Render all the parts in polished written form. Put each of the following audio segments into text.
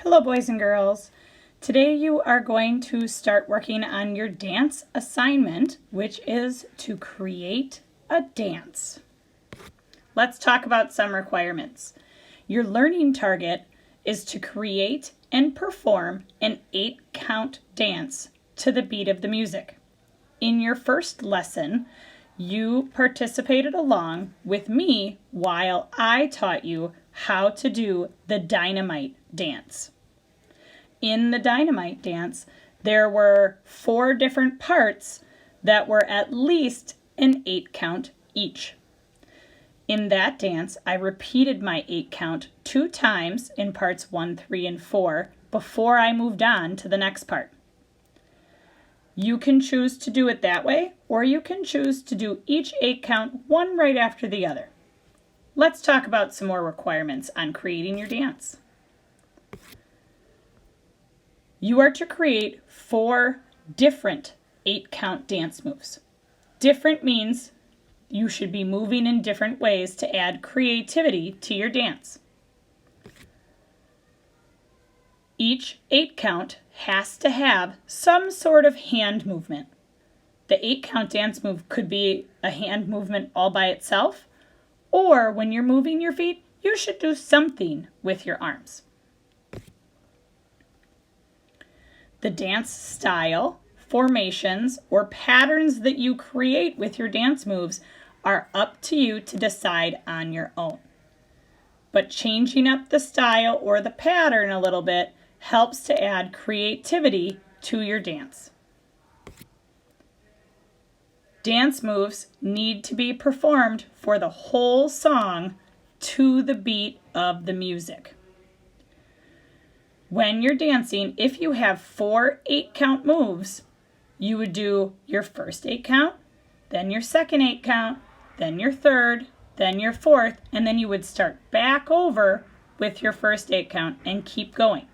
Hello boys and girls. Today you are going to start working on your dance assignment, which is to create a dance. Let's talk about some requirements. Your learning target is to create and perform an 8-count dance to the beat of the music. In your first lesson, you participated along with me while I taught you how to do the dynamite dance. In the dynamite dance, there were 4 different parts that were at least an 8-count each. In that dance, I repeated my 8-count 2 times in parts 1, 3, and 4 before I moved on to the next part. You can choose to do it that way, or you can choose to do each 8-count one right after the other. Let's talk about some more requirements on creating your dance. You are to create 4 different 8-count dance moves. Different means you should be moving in different ways to add creativity to your dance. Each 8-count has to have some sort of hand movement. The 8-count dance move could be a hand movement all by itself, or when you're moving your feet, you should do something with your arms. The dance style, formations, or patterns that you create with your dance moves are up to you to decide on your own. But changing up the style or the pattern a little bit helps to add creativity to your dance. Dance moves need to be performed for the whole song to the beat of the music. When you're dancing, if you have 4 8-count moves, you would do your first 8-count, then your second 8-count, then your third, then your fourth, and then you would start back over with your first 8-count and keep going.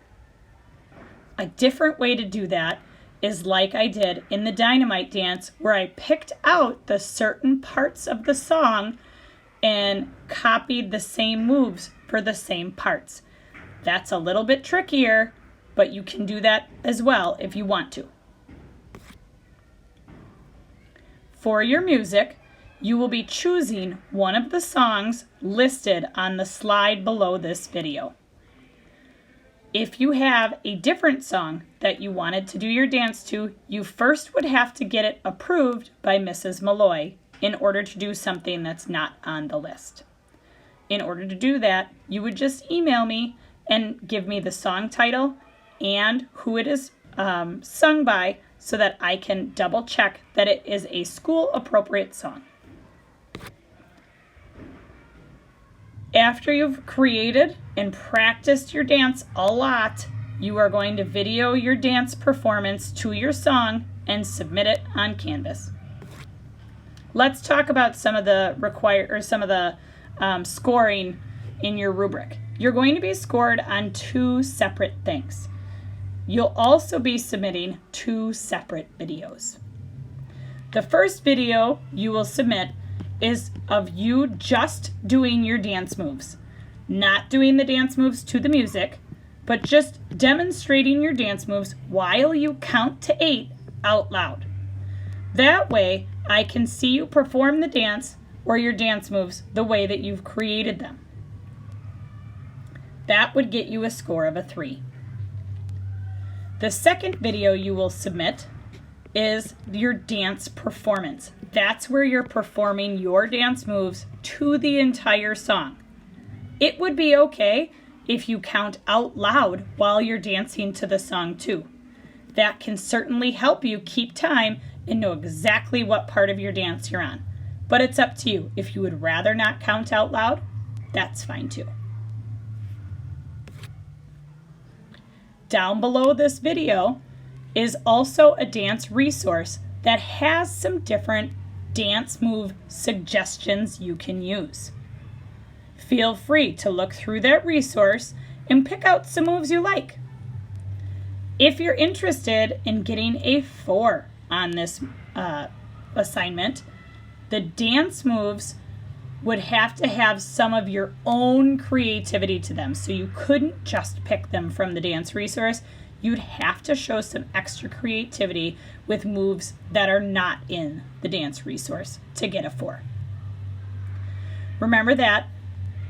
A different way to do that is like I did in the dynamite dance, where I picked out the certain parts of the song and copied the same moves for the same parts. That's a little bit trickier, but you can do that as well if you want to. For your music, you will be choosing one of the songs listed on the slide below this video. If you have a different song that you wanted to do your dance to, you first would have to get it approved by Mrs. Malloy in order to do something that's not on the list. In order to do that, you would just email me and give me the song title and who it is sung by so that I can double check that it is a school appropriate song. After you've created and practiced your dance a lot, you are going to video your dance performance to your song and submit it on Canvas. Let's talk about some of the scoring in your rubric. You're going to be scored on 2 separate things. You'll also be submitting 2 separate videos. The first video you will submit is of you just doing your dance moves, not doing the dance moves to the music, but just demonstrating your dance moves while you count to 8 out loud. That way, I can see you perform the dance or your dance moves the way that you've created them. That would get you a score of a 3. The second video you will submit is your dance performance. That's where you're performing your dance moves to the entire song. It would be okay if you count out loud while you're dancing to the song too. That can certainly help you keep time and know exactly what part of your dance you're on. But it's up to you. If you would rather not count out loud, that's fine too. Down below this video is also a dance resource that has some different dance move suggestions you can use. Feel free to look through that resource and pick out some moves you like. If you're interested in getting a 4 on this assignment, the dance moves would have to have some of your own creativity to them. So you couldn't just pick them from the dance resource. You'd have to show some extra creativity with moves that are not in the dance resource to get a 4. Remember that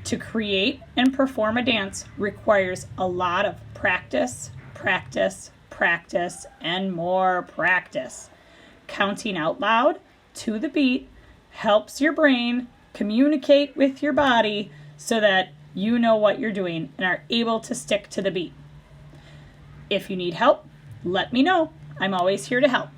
to create and perform a dance requires a lot of practice, practice, practice, and more practice. Counting out loud to the beat helps your brain communicate with your body so that you know what you're doing and are able to stick to the beat. If you need help, let me know. I'm always here to help.